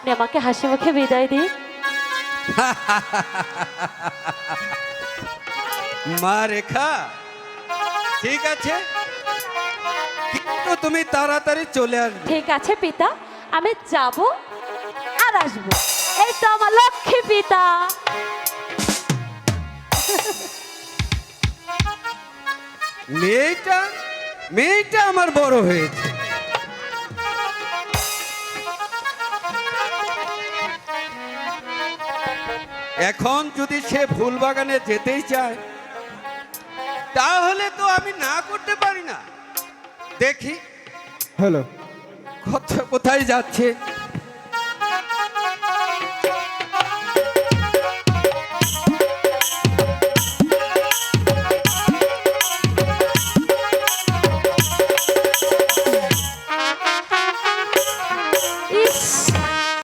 আপনি আমাকে হাসি মুখে বিদায় দিন। মা রেখা, ঠিক আছে, কিন্তু তুমি তাড়াতাড়ি চলে আসবে। ঠিক আছে পিতা, আমি যাব আর আসবো। এই তো আমার লক্ষ্মী পিতা। মেয়েটা মেয়েটা আমার বড় হয়েছে, এখন যদি সে ফুল বাগানে যেতেই চায় তাহলে তো আমি না করতে পারি না। দেখি হ্যালো, কোথায় যাচ্ছে।